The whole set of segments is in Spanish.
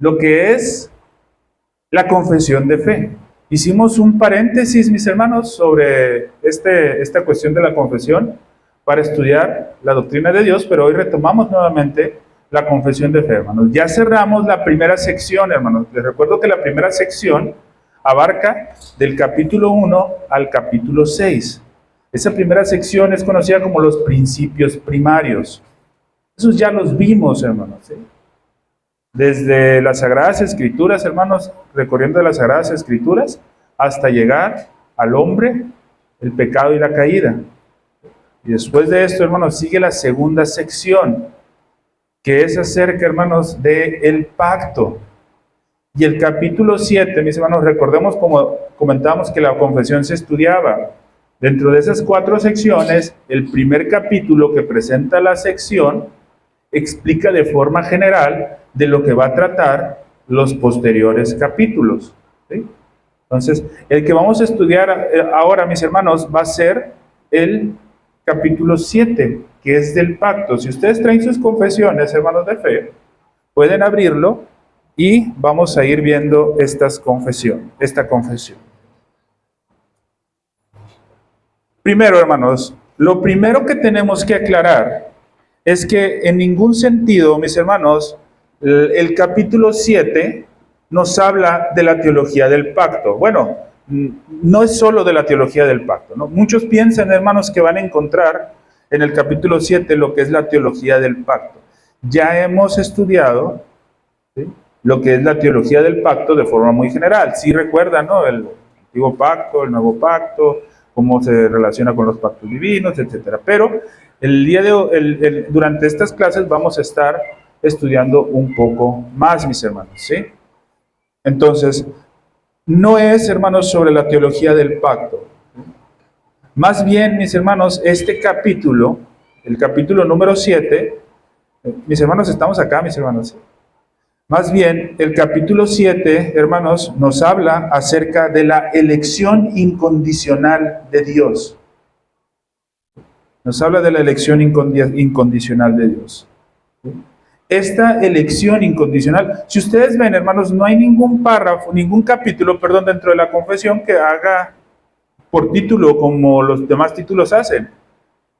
lo que es la confesión de fe. Hicimos un paréntesis, mis hermanos, sobre esta cuestión de la confesión para estudiar la doctrina de Dios, pero hoy retomamos nuevamente la confesión de fe, hermanos. Ya cerramos la primera sección, hermanos. Les recuerdo que la primera sección abarca del capítulo 1 al capítulo 6. Esa primera sección es conocida como los principios primarios. Esos ya los vimos, hermanos, ¿sí? Desde las Sagradas Escrituras, hermanos, recorriendo de las Sagradas Escrituras, hasta llegar al hombre, el pecado y la caída. Y después de esto, hermanos, sigue la segunda sección, que es acerca, hermanos, del pacto. Y el capítulo 7, mis hermanos, recordemos como comentábamos que la confesión se estudiaba. Dentro de esas 4 secciones, el primer capítulo que presenta la sección explica de forma general de lo que va a tratar los posteriores capítulos, ¿sí? Entonces, el que vamos a estudiar ahora, mis hermanos, va a ser el capítulo 7, que es del pacto. Si ustedes traen sus confesiones, hermanos de fe, pueden abrirlo y vamos a ir viendo esta confesión. Primero, hermanos, lo primero que tenemos que aclarar es que en ningún sentido, mis hermanos, el capítulo 7 nos habla de la teología del pacto. Bueno, no es solo de la teología del pacto, ¿no? Muchos piensan, hermanos, que van a encontrar en el capítulo 7 lo que es la teología del pacto. Ya hemos estudiado, ¿sí?, lo que es la teología del pacto de forma muy general. Sí recuerdan, ¿no?, el antiguo pacto, el nuevo pacto, cómo se relaciona con los pactos divinos, etcétera. Pero el día de durante estas clases vamos a estar estudiando un poco más, mis hermanos, ¿sí? Entonces, no es, hermanos, sobre la teología del pacto. Más bien, mis hermanos, este capítulo, el capítulo número 7, mis hermanos, estamos acá, mis hermanos, ¿sí? Más bien, el capítulo 7, hermanos, nos habla acerca de la elección incondicional de Dios. Nos habla de la elección incondicional de Dios. Esta elección incondicional, si ustedes ven, hermanos, no hay ningún párrafo, ningún capítulo, perdón, dentro de la confesión que haga por título como los demás títulos hacen,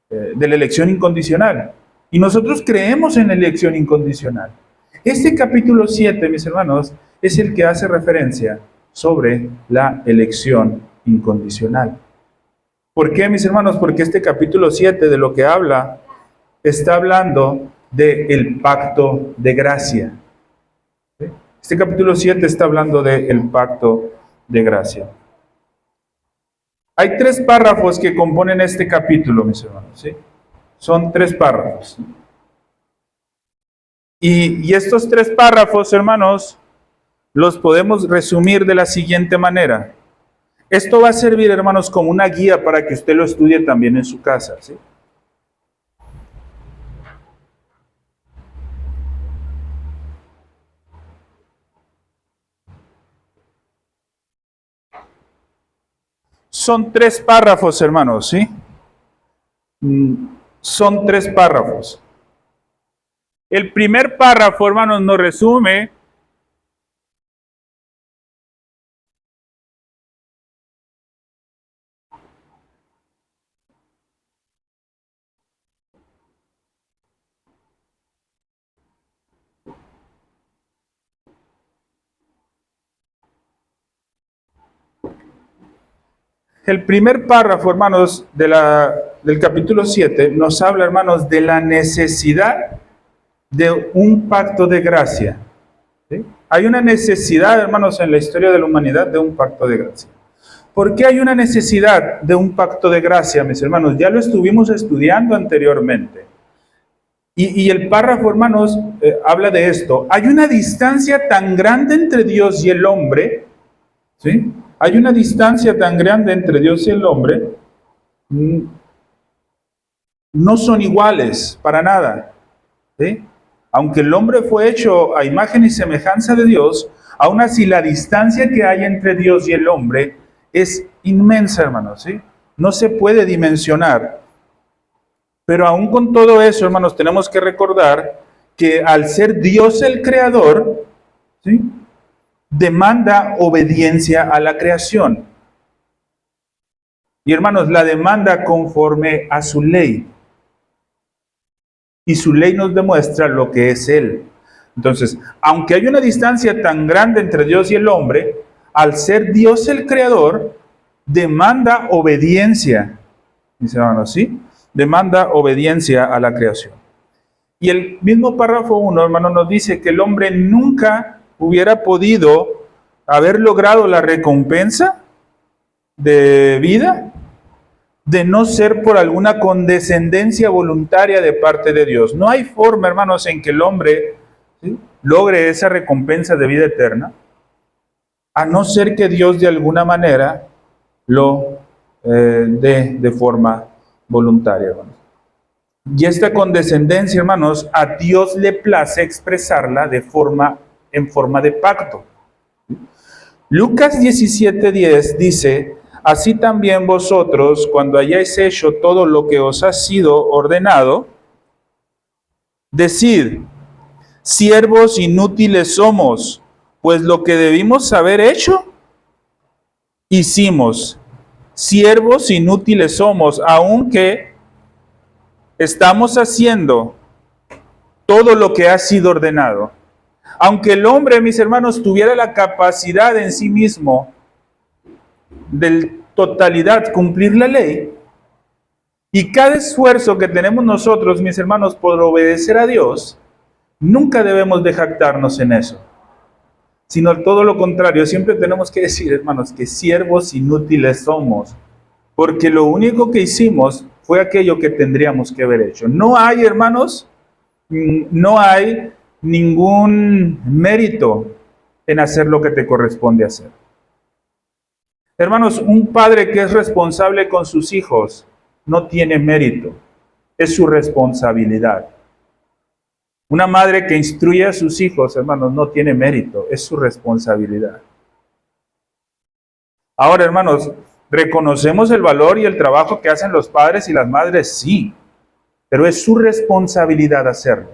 de la elección incondicional. Y nosotros creemos en la elección incondicional. Este capítulo 7, mis hermanos, es el que hace referencia sobre la elección incondicional. ¿Por qué, mis hermanos? Porque este capítulo 7 de lo que habla, está hablando del pacto de gracia. Este capítulo 7 está hablando del pacto de gracia. Hay 3 párrafos que componen este capítulo, mis hermanos, ¿sí? Son 3 párrafos. Y estos 3 párrafos, hermanos, los podemos resumir de la siguiente manera. Esto va a servir, hermanos, como una guía para que usted lo estudie también en su casa, ¿sí? Son 3 párrafos, hermanos, ¿sí? Son 3 párrafos. El primer párrafo, hermanos, nos resume el primer párrafo, hermanos, del capítulo 7 nos habla, hermanos, de la necesidad de un pacto de gracia, ¿sí? Hay una necesidad, hermanos, en la historia de la humanidad de un pacto de gracia. ¿Por qué hay una necesidad de un pacto de gracia, mis hermanos? Ya lo estuvimos estudiando anteriormente. Y el párrafo, hermanos, habla de esto. Hay una distancia tan grande entre Dios y el hombre, ¿sí? Hay una distancia tan grande entre Dios y el hombre, no son iguales para nada, ¿sí? Aunque el hombre fue hecho a imagen y semejanza de Dios, aún así la distancia que hay entre Dios y el hombre es inmensa, hermanos, ¿sí? No se puede dimensionar. Pero aún con todo eso, hermanos, tenemos que recordar que al ser Dios el creador, ¿sí? Demanda obediencia a la creación. Y hermanos, la demanda conforme a su ley. Y su ley nos demuestra lo que es Él. Entonces, aunque hay una distancia tan grande entre Dios y el hombre, al ser Dios el creador, demanda obediencia. Dice, hermanos, ¿sí? Demanda obediencia a la creación. Y el mismo párrafo 1, hermano, nos dice que el hombre nunca hubiera podido haber logrado la recompensa de vida de no ser por alguna condescendencia voluntaria de parte de Dios. No hay forma, hermanos, en que el hombre, ¿sí?, logre esa recompensa de vida eterna, a no ser que Dios de alguna manera lo dé de forma voluntaria, hermanos. Y esta condescendencia, hermanos, a Dios le place expresarla en forma de pacto. Lucas 17:10 dice: así también vosotros, cuando hayáis hecho todo lo que os ha sido ordenado, decid, siervos inútiles somos, pues lo que debimos haber hecho, hicimos. Siervos inútiles somos, aunque estamos haciendo todo lo que ha sido ordenado. Aunque el hombre, mis hermanos, tuviera la capacidad en sí mismo de totalidad cumplir la ley, y cada esfuerzo que tenemos nosotros, mis hermanos, por obedecer a Dios, nunca debemos de jactarnos en eso, sino todo lo contrario. Siempre tenemos que decir, hermanos, que siervos inútiles somos, porque lo único que hicimos fue aquello que tendríamos que haber hecho. No hay, hermanos, no hay ningún mérito en hacer lo que te corresponde hacer. Hermanos, un padre que es responsable con sus hijos no tiene mérito, es su responsabilidad. Una madre que instruye a sus hijos, hermanos, no tiene mérito, es su responsabilidad. Ahora, hermanos, ¿reconocemos el valor y el trabajo que hacen los padres y las madres? Sí, pero es su responsabilidad hacerlo.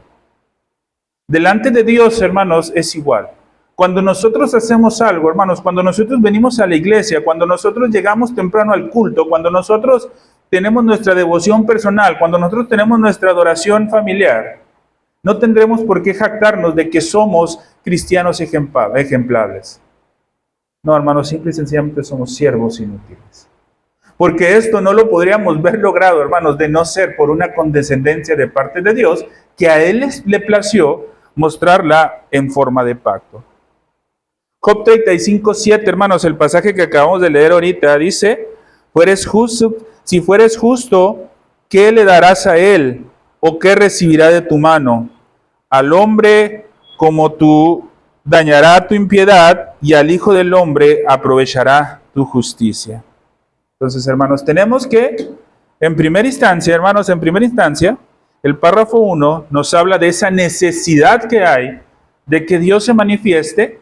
Delante de Dios, hermanos, es igual. Cuando nosotros hacemos algo, hermanos, cuando nosotros venimos a la iglesia, cuando nosotros llegamos temprano al culto, cuando nosotros tenemos nuestra devoción personal, cuando nosotros tenemos nuestra adoración familiar, no tendremos por qué jactarnos de que somos cristianos ejemplares. No, hermanos, simple y sencillamente somos siervos inútiles. Porque esto no lo podríamos ver logrado, hermanos, de no ser por una condescendencia de parte de Dios, que a Él le plació mostrarla en forma de pacto. Job 35:7, hermanos, el pasaje que acabamos de leer ahorita, dice: si fueres justo, ¿qué le darás a él? ¿O qué recibirá de tu mano? Al hombre como tú dañará tu impiedad, y al Hijo del Hombre aprovechará tu justicia. Entonces, hermanos, tenemos que, en primera instancia, el párrafo 1 nos habla de esa necesidad que hay de que Dios se manifieste,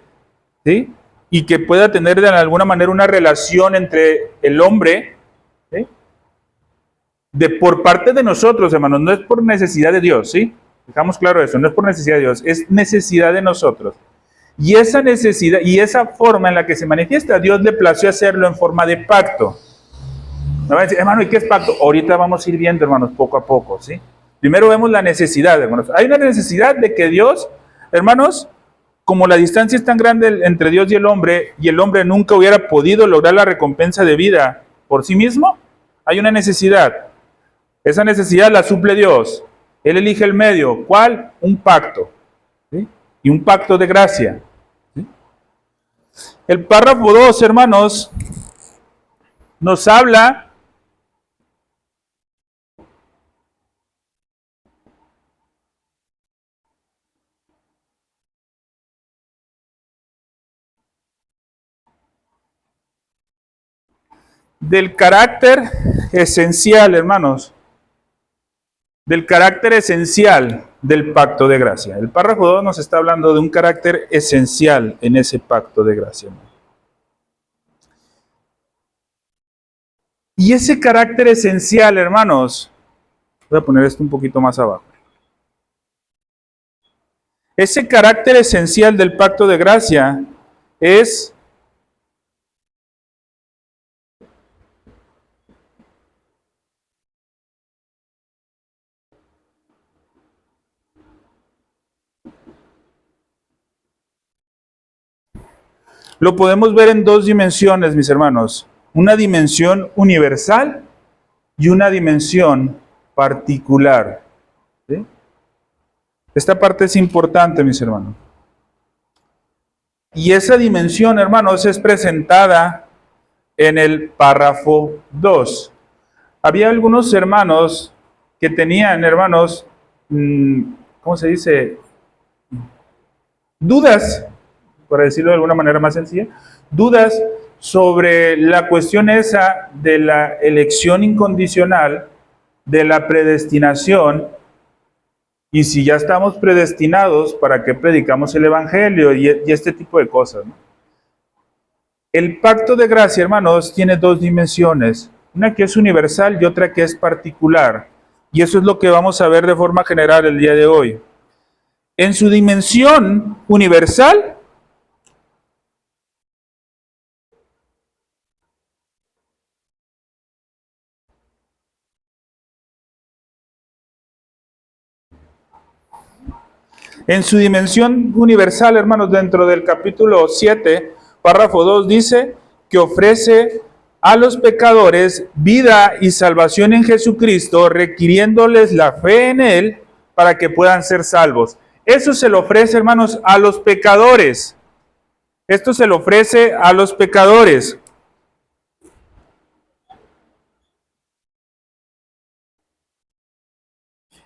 ¿sí?, y que pueda tener de alguna manera una relación entre el hombre, ¿sí?, por parte de nosotros, hermanos, no es por necesidad de Dios, ¿sí? Dejamos claro eso, no es por necesidad de Dios, es necesidad de nosotros. Y esa necesidad y esa forma en la que se manifiesta, Dios le plació hacerlo en forma de pacto. Me van a decir, hermano, ¿y qué es pacto? Ahorita vamos a ir viendo, hermanos, poco a poco, ¿sí? Primero vemos la necesidad, hermanos. Hay una necesidad de que Dios, hermanos, como la distancia es tan grande entre Dios y el hombre nunca hubiera podido lograr la recompensa de vida por sí mismo, hay una necesidad. Esa necesidad la suple Dios. Él elige el medio. ¿Cuál? Un pacto. ¿Sí? Y un pacto de gracia. ¿Sí? El párrafo 2, hermanos, nos habla del carácter esencial, hermanos, del carácter esencial del pacto de gracia. El párrafo 2 nos está hablando de un carácter esencial en ese pacto de gracia. Y ese carácter esencial, hermanos, voy a poner esto un poquito más abajo. Ese carácter esencial del pacto de gracia es lo podemos ver en dos dimensiones, mis hermanos. Una dimensión universal y una dimensión particular. ¿Sí? Esta parte es importante, mis hermanos. Y esa dimensión, hermanos, es presentada en el párrafo 2. Había algunos hermanos que tenían, hermanos, ¿cómo se dice? Dudas, para decirlo de alguna manera más sencilla, dudas sobre la cuestión esa de la elección incondicional, de la predestinación, y si ya estamos predestinados, ¿para qué predicamos el Evangelio? Y este tipo de cosas, ¿no? El pacto de gracia, hermanos, tiene dos dimensiones, una que es universal y otra que es particular, y eso es lo que vamos a ver de forma general el día de hoy. En su dimensión universal, hermanos, dentro del capítulo 7, párrafo 2, dice que ofrece a los pecadores vida y salvación en Jesucristo, requiriéndoles la fe en Él para que puedan ser salvos. Eso se lo ofrece, hermanos, a los pecadores. Esto se lo ofrece a los pecadores.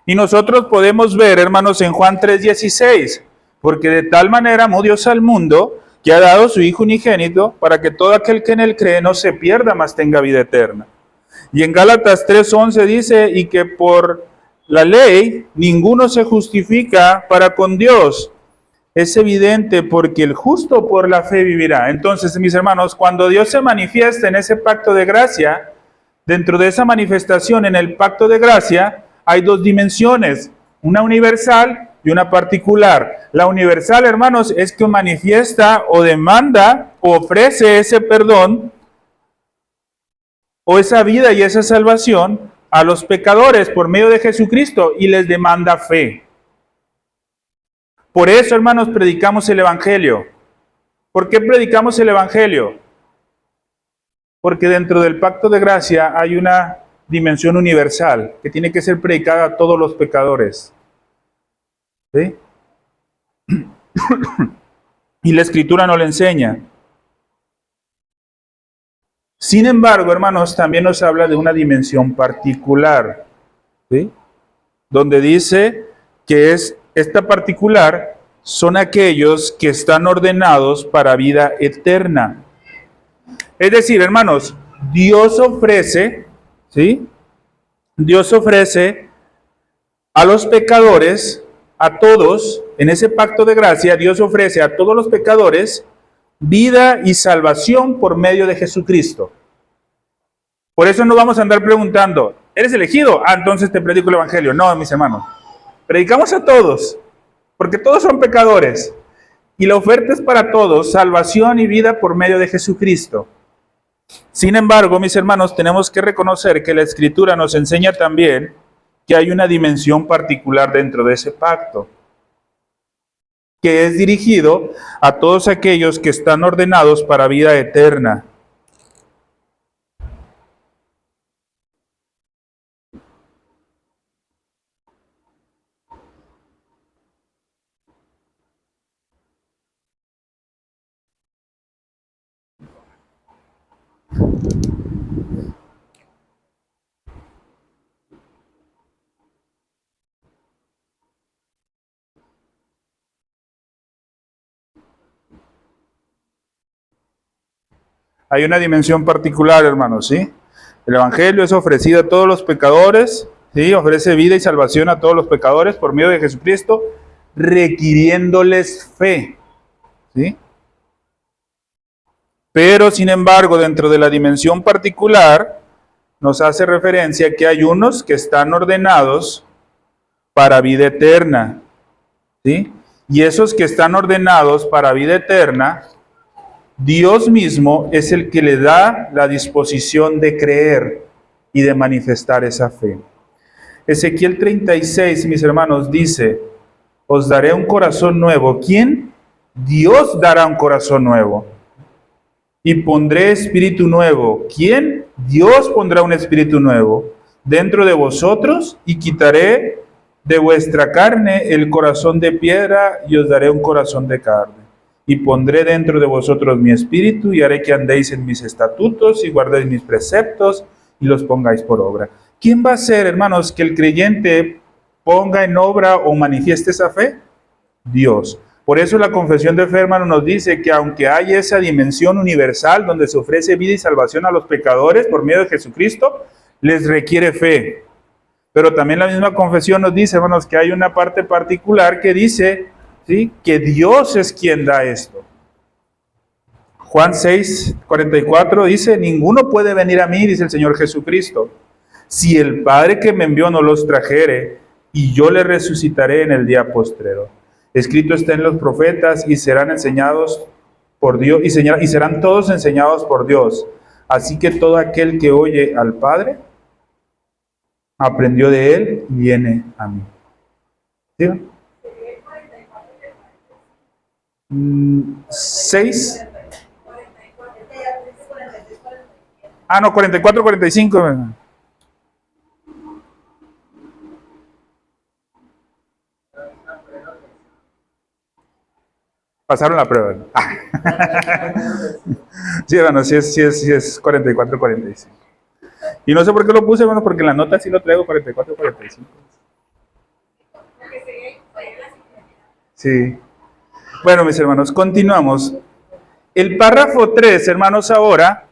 Y nosotros podemos ver, hermanos, en Juan 3:16, porque de tal manera amó Dios al mundo, que ha dado su Hijo unigénito, para que todo aquel que en Él cree no se pierda, mas tenga vida eterna. Y en Gálatas 3:11 dice, y que por la ley ninguno se justifica para con Dios. Es evidente porque el justo por la fe vivirá. Entonces, mis hermanos, cuando Dios se manifiesta en ese pacto de gracia, dentro de esa manifestación en el pacto de gracia, hay dos dimensiones, una universal y una particular. La universal, hermanos, es que manifiesta o demanda o ofrece ese perdón o esa vida y esa salvación a los pecadores por medio de Jesucristo y les demanda fe. Por eso, hermanos, predicamos el Evangelio. ¿Por qué predicamos el Evangelio? Porque dentro del pacto de gracia hay una dimensión universal que tiene que ser predicada a todos los pecadores. ¿Sí? Y la Escritura no le enseña. Sin embargo, hermanos, también nos habla de una dimensión particular, ¿sí? Donde dice que esta particular son aquellos que están ordenados para vida eterna. Es decir, hermanos, Dios ofrece, ¿sí? Dios ofrece a los pecadores, a todos, en ese pacto de gracia, Dios ofrece a todos los pecadores vida y salvación por medio de Jesucristo. Por eso no vamos a andar preguntando, ¿eres elegido? Ah, entonces te predico el Evangelio. No, mis hermanos, predicamos a todos, porque todos son pecadores. Y la oferta es para todos, salvación y vida por medio de Jesucristo. Sin embargo, mis hermanos, tenemos que reconocer que la Escritura nos enseña también que hay una dimensión particular dentro de ese pacto, que es dirigido a todos aquellos que están ordenados para vida eterna. Hay una dimensión particular, hermanos, ¿sí? El Evangelio es ofrecido a todos los pecadores, ¿sí? Ofrece vida y salvación a todos los pecadores por medio de Jesucristo, requiriéndoles fe, ¿sí? Pero, sin embargo, dentro de la dimensión particular, nos hace referencia a que hay unos que están ordenados para vida eterna, ¿sí? Y esos que están ordenados para vida eterna, Dios mismo es el que le da la disposición de creer y de manifestar esa fe. Ezequiel 36, mis hermanos, dice, os daré un corazón nuevo. ¿Quién? Dios dará un corazón nuevo. Y pondré espíritu nuevo. ¿Quién? Dios pondrá un espíritu nuevo dentro de vosotros y quitaré de vuestra carne el corazón de piedra y os daré un corazón de carne. Y pondré dentro de vosotros mi espíritu y haré que andéis en mis estatutos y guardéis mis preceptos y los pongáis por obra. ¿Quién va a ser, hermanos, que el creyente ponga en obra o manifieste esa fe? Dios. Por eso la confesión de fe, hermano, nos dice que aunque hay esa dimensión universal donde se ofrece vida y salvación a los pecadores por medio de Jesucristo, les requiere fe. Pero también la misma confesión nos dice, hermanos, que hay una parte particular que dice, ¿sí?, que Dios es quien da esto. Juan 6, 44 dice, ninguno puede venir a mí, dice el Señor Jesucristo, si el Padre que me envió no los trajere, y yo le resucitaré en el día postrero. Escrito está en los profetas, y serán enseñados por Dios, y serán todos enseñados por Dios. Así que todo aquel que oye al Padre, aprendió de él, viene a mí. ¿Sí? 6. Ah, no, 44, 45. Pasaron la prueba. Sí, hermano, sí es 44, 45. Y no sé por qué lo puse, hermano, porque en la nota sí lo traigo 44, 45. Sí. Bueno, mis hermanos, continuamos. El párrafo 3, hermanos, ahora.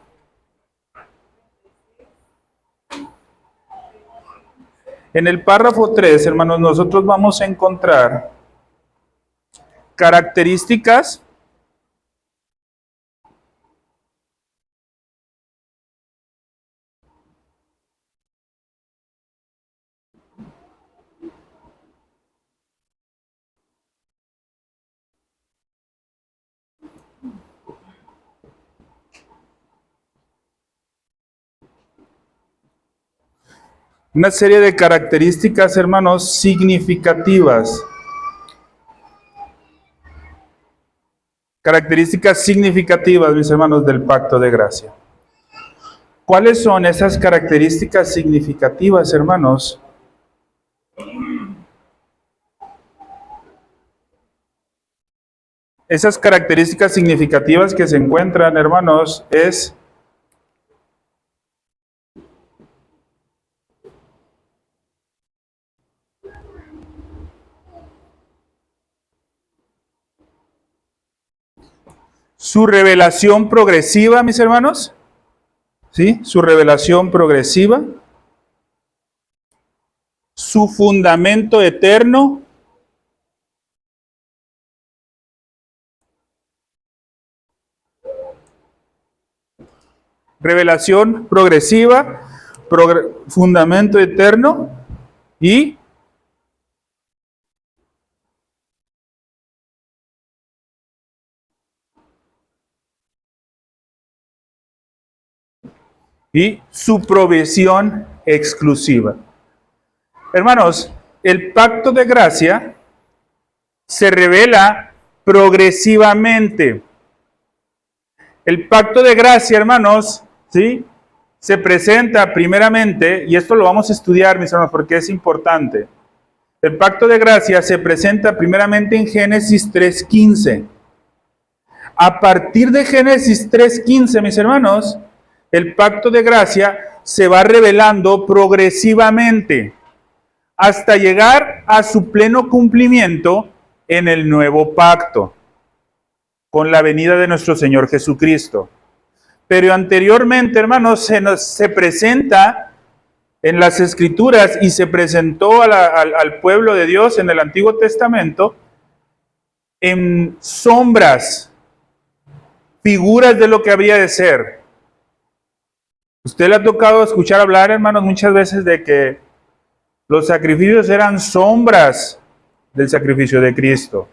En el párrafo 3, hermanos, nosotros vamos a encontrar características una serie de características, hermanos, significativas. Características significativas, mis hermanos, del pacto de gracia. ¿Cuáles son esas características significativas, hermanos? Esas características significativas que se encuentran, hermanos, es su revelación progresiva, mis hermanos. ¿Sí? Su revelación progresiva. Su fundamento eterno. Revelación progresiva, fundamento eterno y su provisión exclusiva. Hermanos, el pacto de gracia se revela progresivamente. El pacto de gracia, hermanos, ¿sí?, se presenta primeramente, y esto lo vamos a estudiar, mis hermanos, porque es importante. El pacto de gracia se presenta primeramente en Génesis 3:15. A partir de Génesis 3:15, mis hermanos, el pacto de gracia se va revelando progresivamente hasta llegar a su pleno cumplimiento en el nuevo pacto, con la venida de nuestro Señor Jesucristo. Pero anteriormente, hermanos, se presenta en las Escrituras y se presentó al pueblo de Dios en el Antiguo Testamento en sombras, figuras de lo que habría de ser. Usted le ha tocado escuchar hablar, hermanos, muchas veces de que los sacrificios eran sombras del sacrificio de Cristo.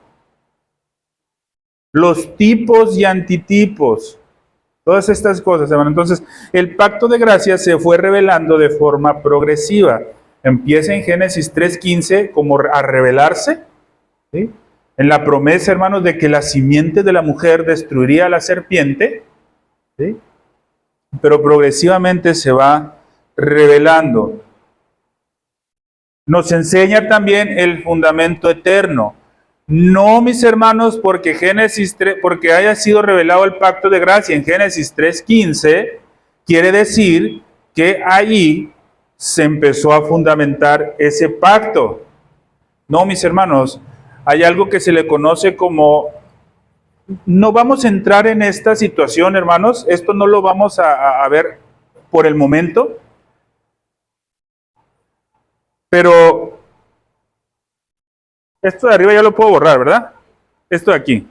los tipos y antitipos, todas estas cosas, hermano. Entonces, el pacto de gracia se fue revelando de forma progresiva. Empieza en Génesis 3:15 como a revelarse, ¿sí? En la promesa, hermanos, de que la simiente de la mujer destruiría a la serpiente, ¿sí? Pero progresivamente se va revelando. Nos enseña también el fundamento eterno. No, mis hermanos, porque porque haya sido revelado el pacto de gracia en Génesis 3:15, quiere decir que allí se empezó a fundamentar ese pacto. No, mis hermanos, hay algo que se le conoce como... No vamos a entrar en esta situación, hermanos, esto no lo vamos a ver por el momento, pero esto de arriba ya lo puedo borrar, ¿verdad? Esto de aquí.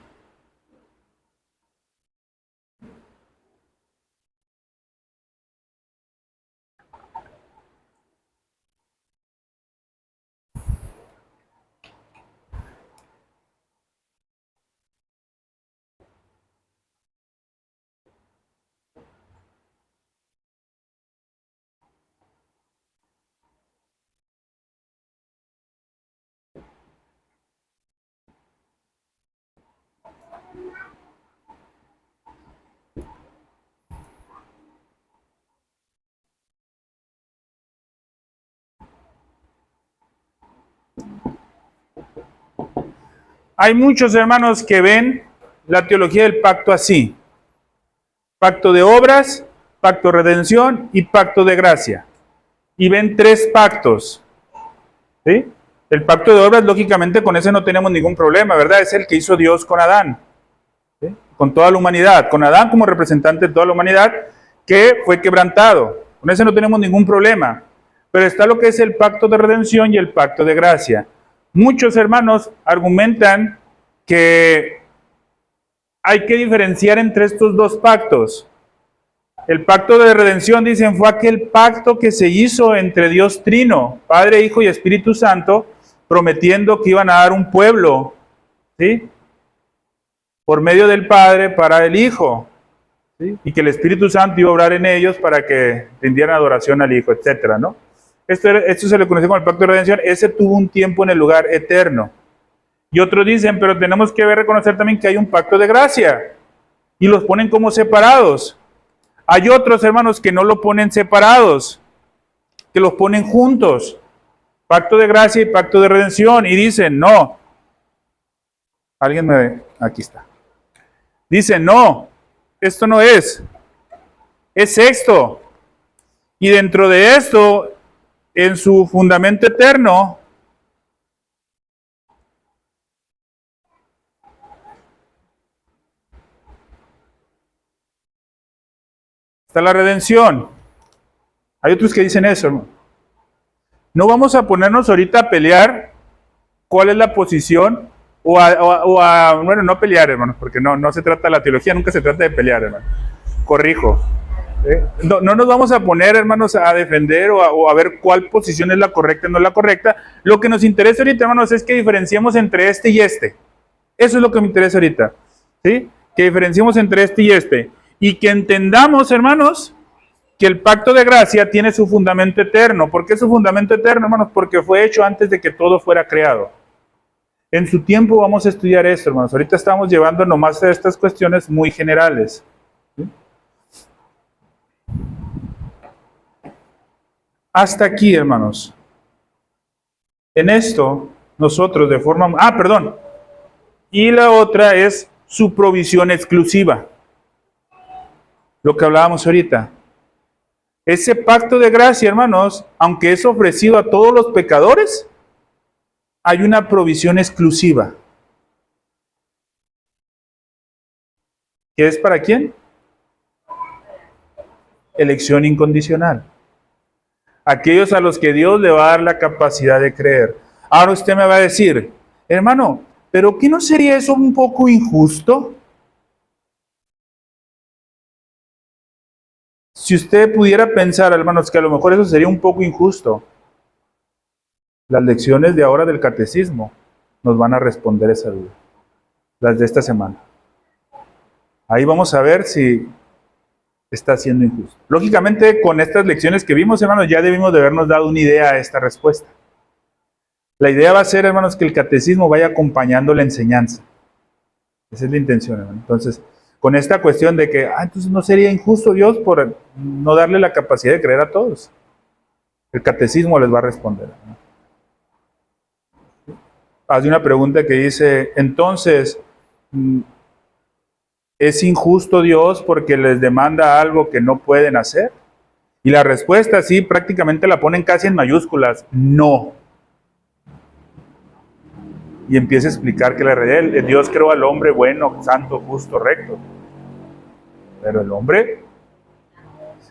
Hay muchos hermanos que ven la teología del pacto así: pacto de obras, pacto de redención y pacto de gracia. Y ven tres pactos, ¿sí? El pacto de obras, lógicamente, con ese no tenemos ningún problema, ¿verdad? Es el que hizo Dios con Adán, ¿sí? Con toda la humanidad, con Adán como representante de toda la humanidad, que fue quebrantado. Con ese no tenemos ningún problema. Pero está lo que es el pacto de redención y el pacto de gracia. Muchos hermanos argumentan que hay que diferenciar entre estos dos pactos. El pacto de redención, dicen, fue aquel pacto que se hizo entre Dios Trino, Padre, Hijo y Espíritu Santo, prometiendo que iban a dar un pueblo, ¿sí? Por medio del Padre para el Hijo, ¿sí? Y que el Espíritu Santo iba a obrar en ellos para que rindieran adoración al Hijo, etcétera, ¿no? Esto se le conoce como el pacto de redención. Ese tuvo un tiempo en el lugar eterno. Y otros dicen, pero tenemos que reconocer también que hay un pacto de gracia. Y los ponen como separados. Hay otros, hermanos, que no lo ponen separados, que los ponen juntos. Pacto de gracia y pacto de redención. Y dicen, no. Alguien me ve. Aquí está. Dicen, no, esto no es. Es esto. Y dentro de esto, en su fundamento eterno, está la redención. Hay otros que dicen eso, hermano. No vamos a ponernos ahorita a pelear cuál es la posición, bueno, no pelear, hermanos, porque no se trata de la teología, nunca se trata de pelear, hermano. Corrijo. No nos vamos a poner, hermanos, a defender o a ver cuál posición es la correcta y no la correcta. Lo que nos interesa ahorita, hermanos, es que diferenciemos entre este y este. Eso es lo que me interesa ahorita, ¿sí? Que diferenciemos entre este y este. Y que entendamos, hermanos, que el pacto de gracia tiene su fundamento eterno. ¿Por qué su fundamento eterno, hermanos? Porque fue hecho antes de que todo fuera creado. En su tiempo vamos a estudiar esto, hermanos. Ahorita estamos llevando nomás a estas cuestiones muy generales, ¿sí? Hasta aquí, hermanos. En esto, nosotros de forma... perdón. Y la otra es su provisión exclusiva. Lo que hablábamos ahorita. Ese pacto de gracia, hermanos, aunque es ofrecido a todos los pecadores, hay una provisión exclusiva. ¿Qué es para quién? Elección incondicional. Aquellos a los que Dios le va a dar la capacidad de creer. Ahora usted me va a decir, hermano, ¿pero qué no sería eso un poco injusto? Si usted pudiera pensar, hermanos, que a lo mejor eso sería un poco injusto, las lecciones de ahora del catecismo nos van a responder esa duda, las de esta semana. Ahí vamos a ver si está siendo injusto. Lógicamente, con estas lecciones que vimos, hermanos, ya debimos de habernos dado una idea a esta respuesta. La idea va a ser, hermanos, que el catecismo vaya acompañando la enseñanza. Esa es la intención, hermano. Entonces, con esta cuestión de que, entonces no sería injusto Dios por no darle la capacidad de creer a todos. El catecismo les va a responder. Hace una pregunta que dice, entonces, ¿es injusto Dios porque les demanda algo que no pueden hacer? Y la respuesta, sí, prácticamente la ponen casi en mayúsculas, no. Y empieza a explicar que la realidad, Dios creó al hombre bueno, santo, justo, recto. Pero el hombre,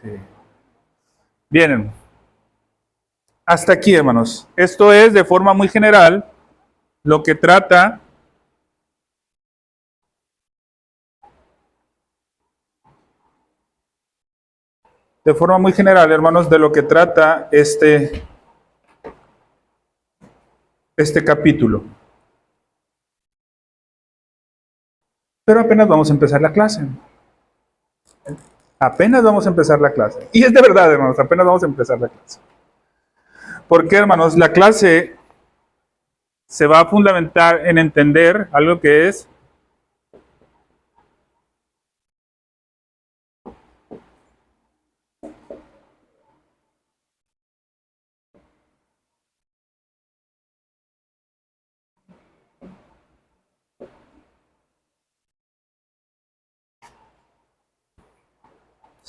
sí. Bien, hasta aquí, hermanos. Esto es, de forma muy general, lo que trata hermanos, de lo que trata este capítulo. Pero apenas vamos a empezar la clase. Apenas vamos a empezar la clase. Y es de verdad, hermanos, apenas vamos a empezar la clase. Porque, hermanos, la clase se va a fundamentar en entender algo que es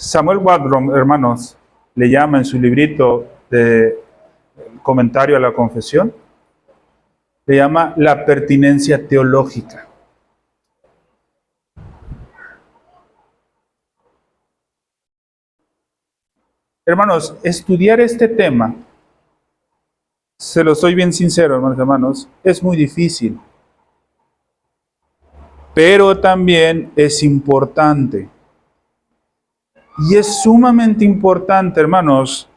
Samuel Wadrom, hermanos, le llama en su librito de comentario a la confesión, le llama la pertinencia teológica. Hermanos, estudiar este tema, se lo soy bien sincero, hermanos, es muy difícil. Pero también es importante. Y es sumamente importante, hermanos,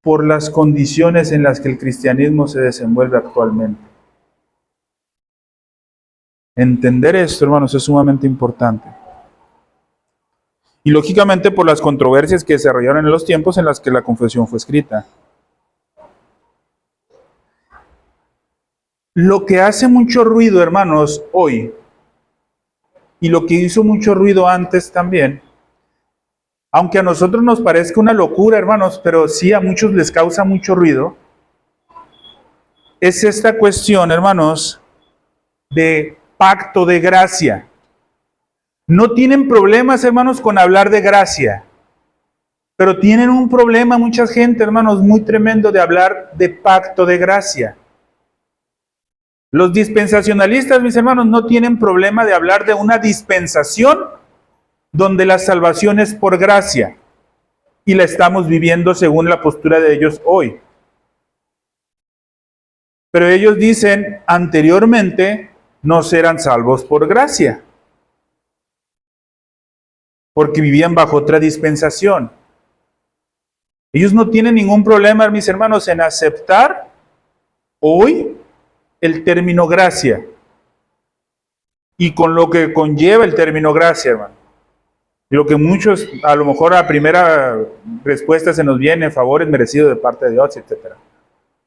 por las condiciones en las que el cristianismo se desenvuelve actualmente. Entender esto, hermanos, es sumamente importante. Y lógicamente por las controversias que se desarrollaron en los tiempos en las que la confesión fue escrita. Lo que hace mucho ruido, hermanos, hoy, y lo que hizo mucho ruido antes también, aunque a nosotros nos parezca una locura, hermanos, pero sí a muchos les causa mucho ruido, es esta cuestión, hermanos, de pacto de gracia. No tienen problemas, hermanos, con hablar de gracia, pero tienen un problema mucha gente, hermanos, muy tremendo de hablar de pacto de gracia. Los dispensacionalistas, mis hermanos, no tienen problema de hablar de una dispensación donde la salvación es por gracia y la estamos viviendo según la postura de ellos hoy. Pero ellos dicen, anteriormente no serán salvos por gracia, porque vivían bajo otra dispensación. Ellos no tienen ningún problema, mis hermanos, en aceptar hoy el término gracia y con lo que conlleva el término gracia, hermano. Y lo que muchos, a lo mejor a primera respuesta se nos viene, favores merecidos de parte de Dios, etc.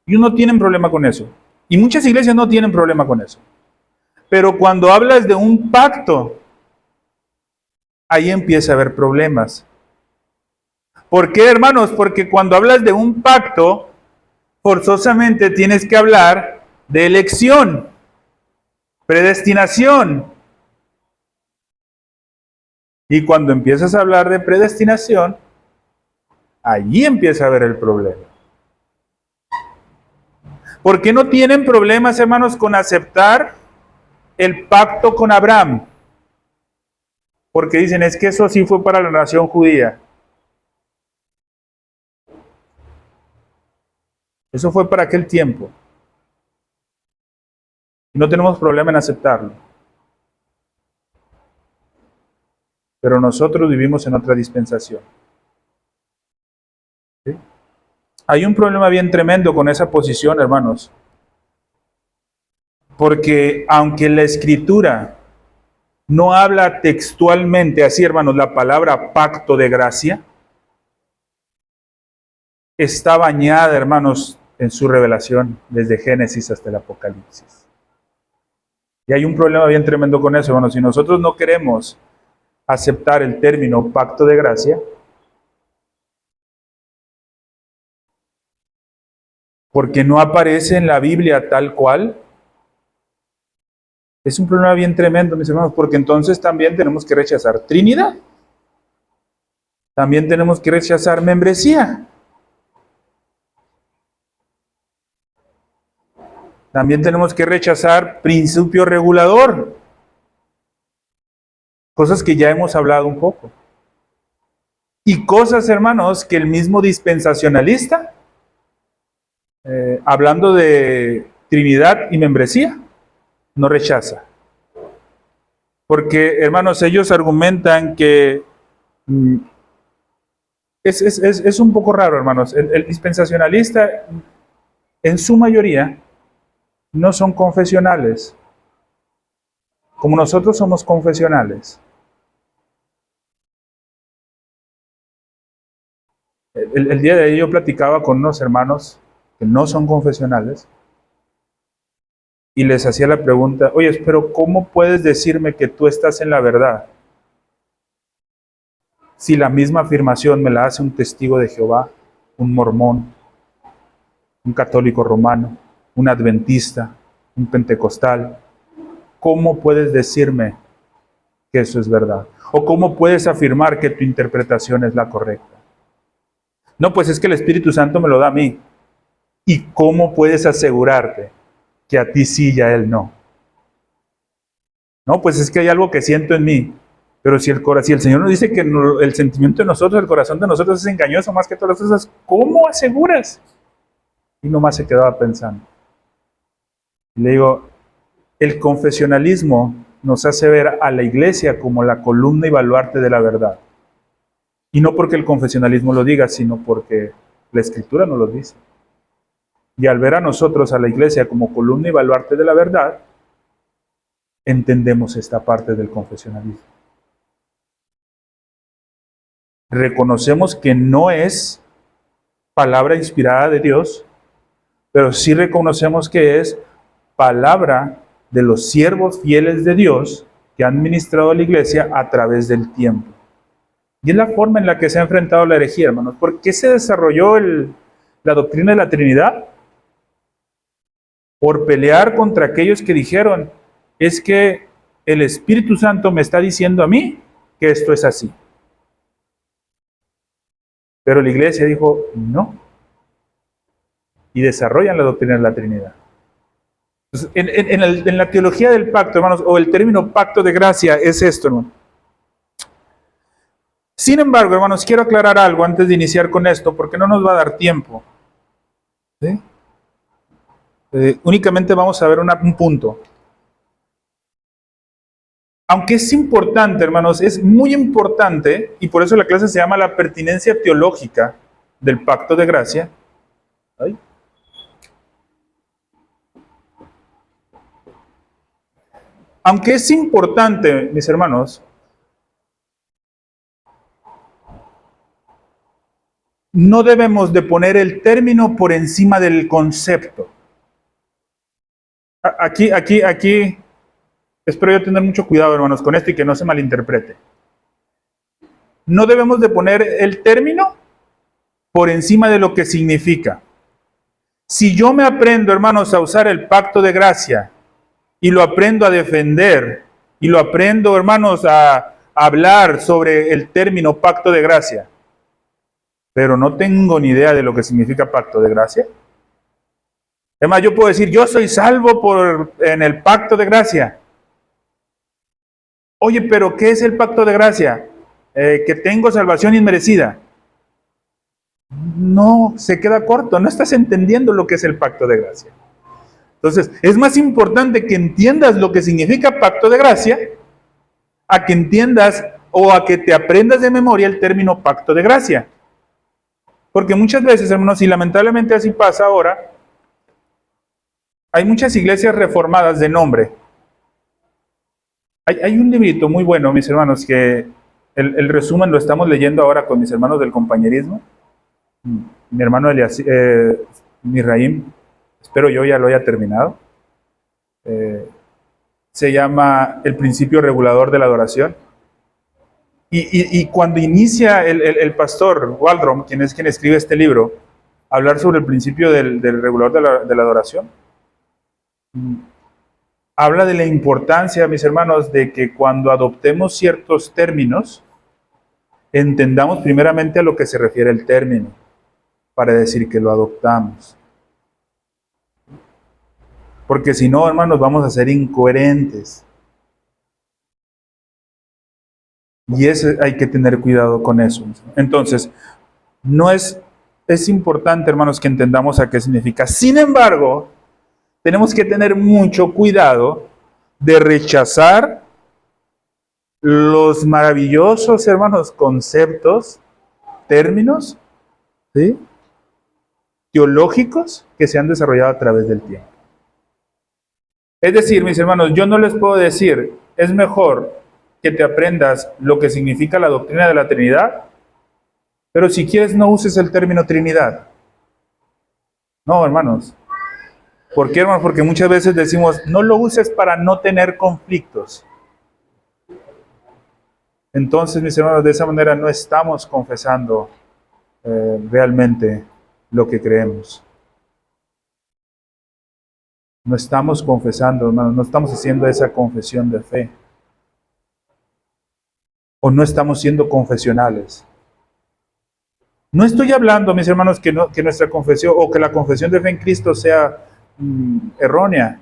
Ellos no tienen problema con eso. Y muchas iglesias no tienen problema con eso. Pero cuando hablas de un pacto, ahí empieza a haber problemas. ¿Por qué, hermanos? Porque cuando hablas de un pacto, forzosamente tienes que hablar de elección, predestinación. Y cuando empiezas a hablar de predestinación, allí empieza a haber el problema. ¿Por qué no tienen problemas, hermanos, con aceptar el pacto con Abraham? Porque dicen, es que eso sí fue para la nación judía. Eso fue para aquel tiempo. Y no tenemos problema en aceptarlo. Pero nosotros vivimos en otra dispensación. ¿Sí? Hay un problema bien tremendo con esa posición, hermanos. Porque aunque la Escritura no habla textualmente así, hermanos, la palabra pacto de gracia, está bañada, hermanos, en su revelación desde Génesis hasta el Apocalipsis. Y hay un problema bien tremendo con eso, hermanos. Si nosotros no queremos aceptar el término pacto de gracia, porque no aparece en la Biblia tal cual, es un problema bien tremendo, mis hermanos, porque entonces también tenemos que rechazar Trinidad. También tenemos que rechazar membresía. También tenemos que rechazar principio regulador. Cosas que ya hemos hablado un poco. Y cosas, hermanos, que el mismo dispensacionalista, hablando de Trinidad y membresía, no rechaza. Porque, hermanos, ellos argumentan que es un poco raro, hermanos. El dispensacionalista, en su mayoría, no son confesionales, como nosotros somos confesionales. El día de hoy yo platicaba con unos hermanos que no son confesionales y les hacía la pregunta, oye, pero ¿cómo puedes decirme que tú estás en la verdad si la misma afirmación me la hace un testigo de Jehová, un mormón, un católico romano, un adventista, un pentecostal? ¿Cómo puedes decirme que eso es verdad? ¿O cómo puedes afirmar que tu interpretación es la correcta? No, pues es que el Espíritu Santo me lo da a mí. ¿Y cómo puedes asegurarte que a ti sí y a él no? No, pues es que hay algo que siento en mí. Pero si el Señor nos dice que el sentimiento de nosotros, el corazón de nosotros es engañoso más que todas las cosas, ¿cómo aseguras? Y nomás se quedaba pensando. Y le digo, el confesionalismo nos hace ver a la iglesia como la columna y baluarte de la verdad. Y no porque el confesionalismo lo diga, sino porque la Escritura nos lo dice. Y al ver a nosotros, a la iglesia, como columna y baluarte de la verdad, entendemos esta parte del confesionalismo. Reconocemos que no es palabra inspirada de Dios, pero sí reconocemos que es palabra de los siervos fieles de Dios que han ministrado a la iglesia a través del tiempo. Y es la forma en la que se ha enfrentado la herejía, hermanos. ¿Por qué se desarrolló la doctrina de la Trinidad? Por pelear contra aquellos que dijeron, es que el Espíritu Santo me está diciendo a mí que esto es así. Pero la iglesia dijo, no. Y desarrollan la doctrina de la Trinidad. Entonces, en la teología del pacto, hermanos, o el término pacto de gracia es esto, hermano. Sin embargo, hermanos, quiero aclarar algo antes de iniciar con esto, porque no nos va a dar tiempo. ¿Sí? Únicamente vamos a ver un punto. Aunque es importante, hermanos, es muy importante, y por eso la clase se llama la pertinencia teológica del pacto de gracia. ¿Ay? Aunque es importante, mis hermanos, no debemos de poner el término por encima del concepto. Aquí, espero yo tener mucho cuidado, hermanos, con esto y que no se malinterprete. No debemos de poner el término por encima de lo que significa. Si yo me aprendo, hermanos, a usar el pacto de gracia y lo aprendo a defender y lo aprendo, hermanos, a hablar sobre el término pacto de gracia, pero no tengo ni idea de lo que significa pacto de gracia. Además, yo puedo decir, yo soy salvo en el pacto de gracia. Oye, pero ¿qué es el pacto de gracia? Que tengo salvación inmerecida. No, se queda corto, no estás entendiendo lo que es el pacto de gracia. Entonces, es más importante que entiendas lo que significa pacto de gracia, a que entiendas o a que te aprendas de memoria el término pacto de gracia. Porque muchas veces, hermanos, y lamentablemente así pasa ahora, Hay muchas iglesias reformadas de nombre. Hay un librito muy bueno, mis hermanos, que el resumen lo estamos leyendo ahora con mis hermanos del compañerismo. Mi hermano Misraim, espero yo ya lo haya terminado. Se llama El principio regulador de la adoración. Y cuando inicia el pastor Waldron, quien escribe este libro, a hablar sobre el principio del regulador de la adoración, habla de la importancia, mis hermanos, de que cuando adoptemos ciertos términos, entendamos primeramente a lo que se refiere el término, para decir que lo adoptamos. Porque si no, hermanos, vamos a ser incoherentes. Y hay que tener cuidado con eso. Entonces, es importante, hermanos, que entendamos a qué significa. Sin embargo, tenemos que tener mucho cuidado de rechazar los maravillosos, hermanos, conceptos, términos, ¿sí?, teológicos que se han desarrollado a través del tiempo. Es decir, mis hermanos, yo no les puedo decir, es mejor que te aprendas lo que significa la doctrina de la Trinidad, pero si quieres no uses el término Trinidad. No, hermanos. ¿Por qué, hermanos? Porque muchas veces decimos, no lo uses para no tener conflictos. Entonces, mis hermanos, de esa manera no estamos confesando realmente lo que creemos. No estamos confesando, hermanos, no estamos haciendo esa confesión de fe. O no estamos siendo confesionales. No estoy hablando, mis hermanos, que nuestra confesión o que la confesión de fe en Cristo sea errónea.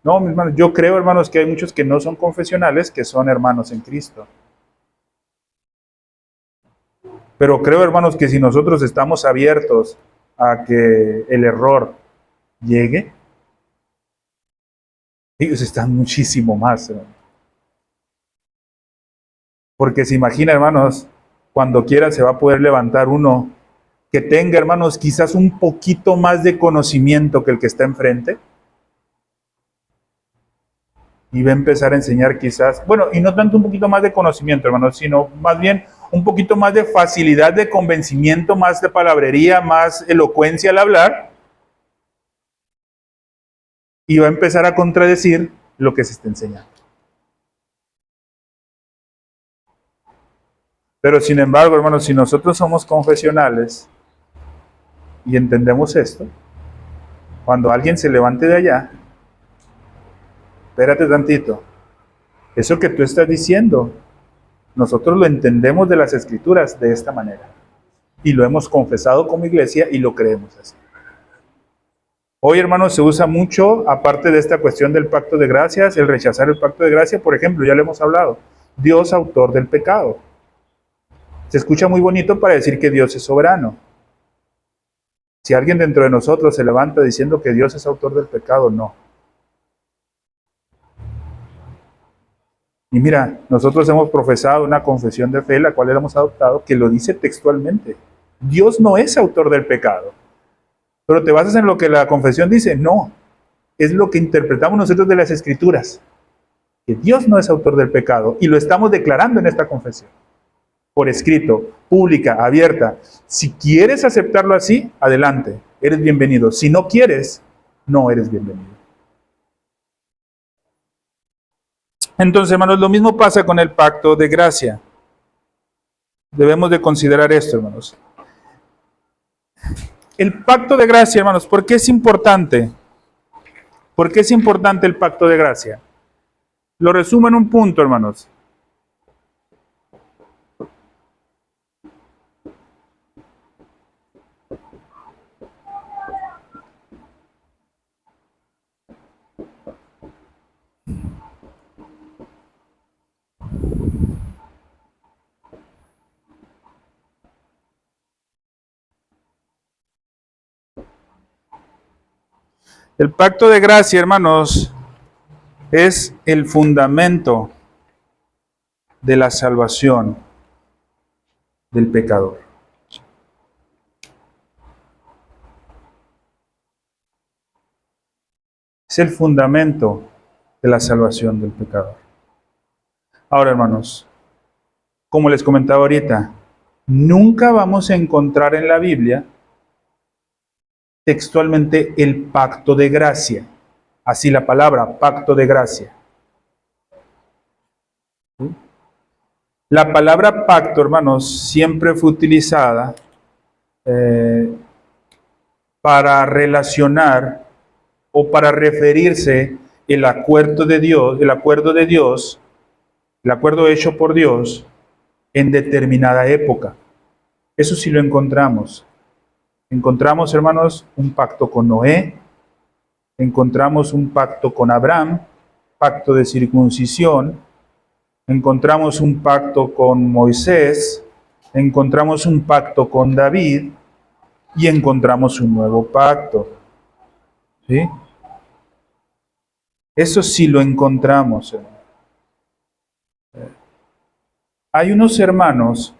No, mis hermanos, yo creo, hermanos, que hay muchos que no son confesionales, que son hermanos en Cristo. Pero creo, hermanos, que si nosotros estamos abiertos a que el error llegue, ellos están muchísimo más, hermanos. Porque se imagina, hermanos, cuando quiera se va a poder levantar uno que tenga, hermanos, quizás un poquito más de conocimiento que el que está enfrente. Y va a empezar a enseñar quizás, bueno, y no tanto un poquito más de conocimiento, hermanos, sino más bien un poquito más de facilidad de convencimiento, más de palabrería, más elocuencia al hablar. Y va a empezar a contradecir lo que se está enseñando. Pero sin embargo, hermanos, si nosotros somos confesionales y entendemos esto, cuando alguien se levante de allá, espérate tantito, eso que tú estás diciendo, nosotros lo entendemos de las Escrituras de esta manera. Y lo hemos confesado como iglesia y lo creemos así. Hoy, hermanos, se usa mucho, aparte de esta cuestión del pacto de gracias, el rechazar el pacto de gracia, por ejemplo, ya lo hemos hablado, Dios autor del pecado. Se escucha muy bonito para decir que Dios es soberano. Si alguien dentro de nosotros se levanta diciendo que Dios es autor del pecado, no. Y mira, nosotros hemos profesado una confesión de fe, la cual hemos adoptado, que lo dice textualmente. Dios no es autor del pecado. Pero ¿te basas en lo que la confesión dice? No. Es lo que interpretamos nosotros de las Escrituras. Que Dios no es autor del pecado. Y lo estamos declarando en esta confesión. Por escrito, pública, abierta. Si quieres aceptarlo así, adelante. Eres bienvenido. Si no quieres, no eres bienvenido. Entonces, hermanos, lo mismo pasa con el pacto de gracia. Debemos de considerar esto, hermanos. El pacto de gracia, hermanos, ¿por qué es importante? ¿Por qué es importante el pacto de gracia? Lo resumo en un punto, hermanos. El pacto de gracia, hermanos, es el fundamento de la salvación del pecador. Es el fundamento de la salvación del pecador. Ahora, hermanos, como les comentaba ahorita, nunca vamos a encontrar en la Biblia textualmente el pacto de gracia. Así la palabra, pacto de gracia. ¿Sí? La palabra pacto, hermanos, siempre fue utilizada para relacionar o para referirse el acuerdo de Dios, el acuerdo hecho por Dios en determinada época. Eso sí lo encontramos. Encontramos, hermanos, un pacto con Noé, encontramos un pacto con Abraham, pacto de circuncisión, encontramos un pacto con Moisés, encontramos un pacto con David y encontramos un nuevo pacto. ¿Sí? Eso sí lo encontramos. Hay unos hermanos,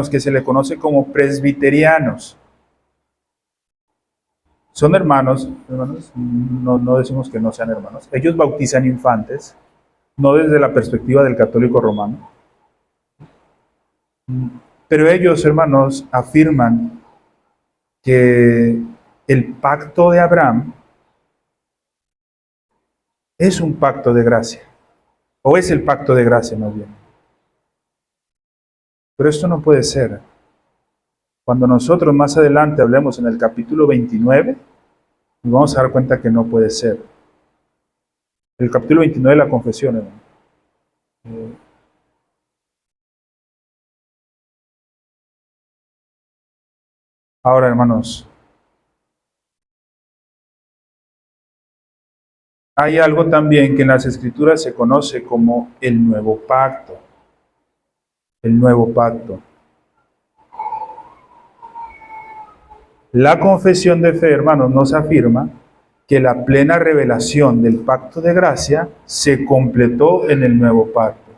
que se le conoce como presbiterianos. Son hermanos, no decimos que no sean hermanos. Ellos bautizan infantes, no desde la perspectiva del católico romano. Pero ellos, hermanos, afirman que el pacto de Abraham es un pacto de gracia, o es el pacto de gracia más bien. Pero esto no puede ser. Cuando nosotros más adelante hablemos en el capítulo 29, nos vamos a dar cuenta que no puede ser. El capítulo 29 de la confesión, hermano. Ahora, hermanos, hay algo también que en las Escrituras se conoce como el nuevo pacto. El nuevo pacto. La confesión de fe, hermanos, nos afirma que la plena revelación del pacto de gracia se completó en el nuevo pacto.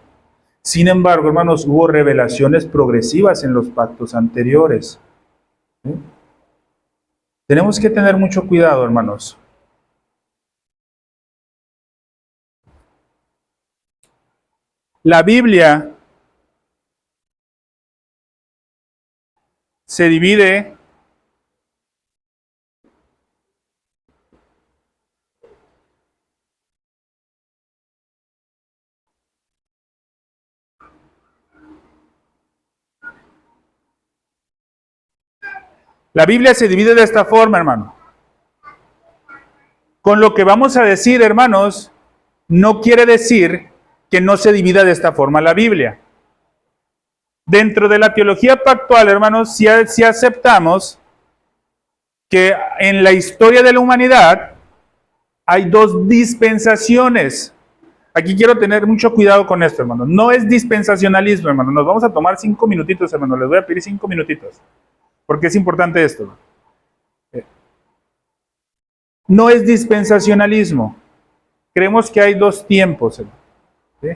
Sin embargo, hermanos, hubo revelaciones progresivas en los pactos anteriores. ¿Sí? Tenemos que tener mucho cuidado, hermanos. La Biblia se divide de esta forma, hermano. Con lo que vamos a decir, hermanos, no quiere decir que no se divida de esta forma la Biblia. Dentro de la teología pactual, hermanos, si aceptamos que en la historia de la humanidad hay dos dispensaciones. Aquí quiero tener mucho cuidado con esto, hermanos. No es dispensacionalismo, hermanos. Nos vamos a tomar 5 minutitos, hermanos. Les voy a pedir 5 minutitos. Porque es importante esto. No es dispensacionalismo. Creemos que hay dos tiempos, hermanos. ¿Sí?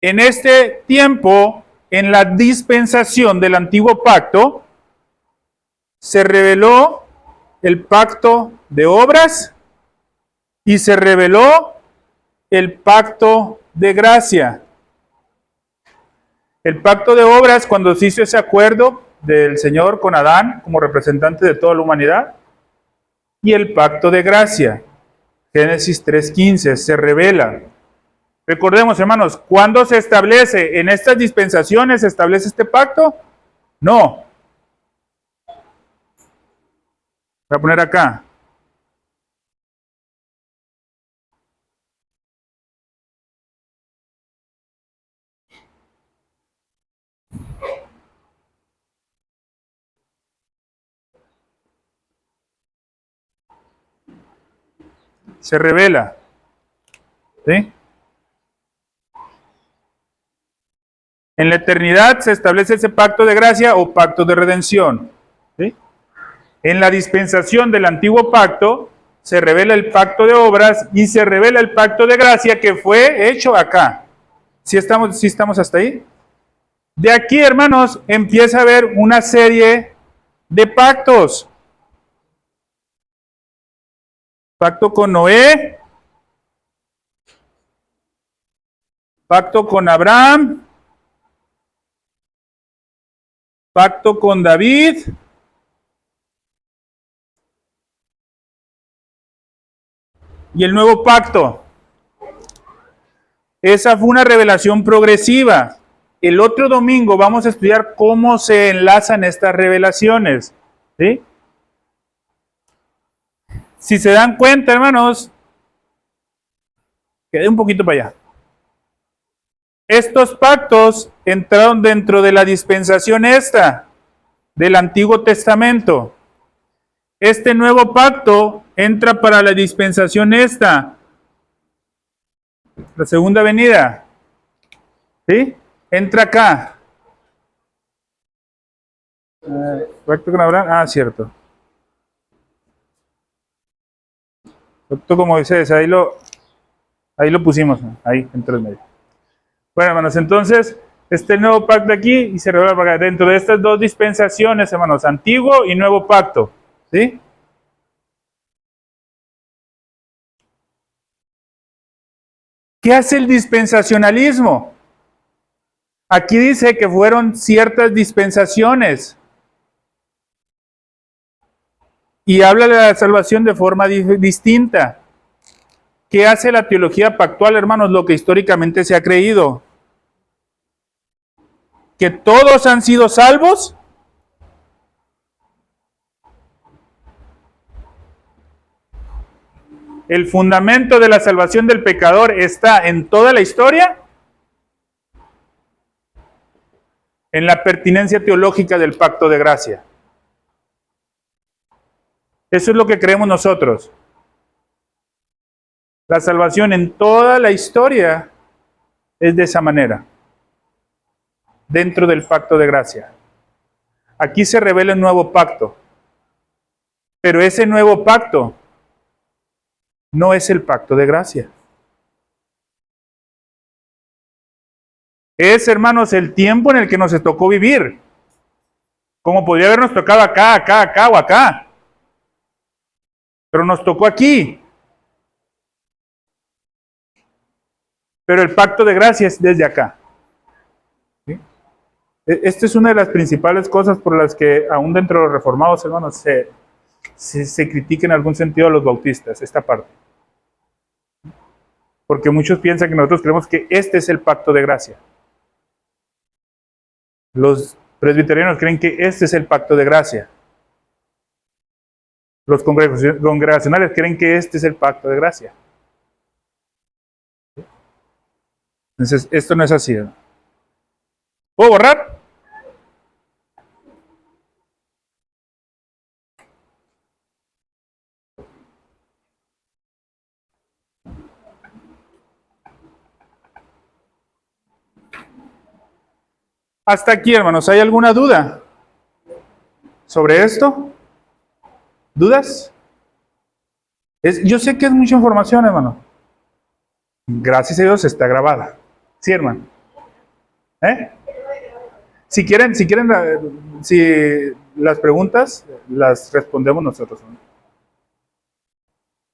En este tiempo, en la dispensación del antiguo pacto, se reveló el pacto de obras y se reveló el pacto de gracia. El pacto de obras, cuando se hizo ese acuerdo del Señor con Adán como representante de toda la humanidad, y el pacto de gracia, Génesis 3:15, se revela. Recordemos, hermanos, ¿cuándo se establece en estas dispensaciones, se establece este pacto? No. Voy a poner acá. Se revela. ¿Sí? En la eternidad se establece ese pacto de gracia o pacto de redención. ¿Sí? En la dispensación del antiguo pacto se revela el pacto de obras y se revela el pacto de gracia que fue hecho acá. ¿Sí estamos hasta ahí? De aquí, hermanos, empieza a haber una serie de pactos. Pacto con Noé. Pacto con Abraham. Pacto con David. Y el nuevo pacto. Esa fue una revelación progresiva. El otro domingo vamos a estudiar cómo se enlazan estas revelaciones. ¿Sí? Si se dan cuenta, hermanos, quedé un poquito para allá. Estos pactos entraron dentro de la dispensación esta, del Antiguo Testamento. Este nuevo pacto entra para la dispensación esta, la segunda venida. ¿Sí? Entra acá. Pacto con Abraham. Ah, cierto. Pacto con Moisés, ahí lo pusimos. Ahí, entre el medio. Bueno, hermanos, entonces, este nuevo pacto aquí y se revela para acá. Dentro de estas dos dispensaciones, hermanos, antiguo y nuevo pacto. ¿Sí? ¿Qué hace el dispensacionalismo? Aquí dice que fueron ciertas dispensaciones. Y habla de la salvación de forma distinta. ¿Qué hace la teología pactual, hermanos? Lo que históricamente se ha creído. Que todos han sido salvos. El fundamento de la salvación del pecador está en toda la historia, en la pertinencia teológica del pacto de gracia. Eso es lo que creemos nosotros. La salvación en toda la historia es de esa manera, dentro del pacto de gracia. Aquí se revela un nuevo pacto, pero ese nuevo pacto no es el pacto de gracia. Es, hermanos, el tiempo en el que nos tocó vivir. Como podría habernos tocado acá, acá, acá o acá. Pero nos tocó aquí. Pero el pacto de gracia es desde acá. ¿Sí? Esta es una de las principales cosas por las que aún dentro de los reformados, hermanos, se critica en algún sentido a los bautistas, esta parte. Porque muchos piensan que nosotros creemos que este es el pacto de gracia. Los presbiterianos creen que este es el pacto de gracia. Los congregacionales creen que este es el pacto de gracia. Entonces, esto no es así, ¿no? ¿Puedo borrar? Hasta aquí, hermanos, ¿hay alguna duda sobre esto? ¿Dudas? Yo sé que es mucha información, hermano. Gracias a Dios está grabada. Sí, hermano. Si quieren, si las preguntas las respondemos nosotros, ¿no?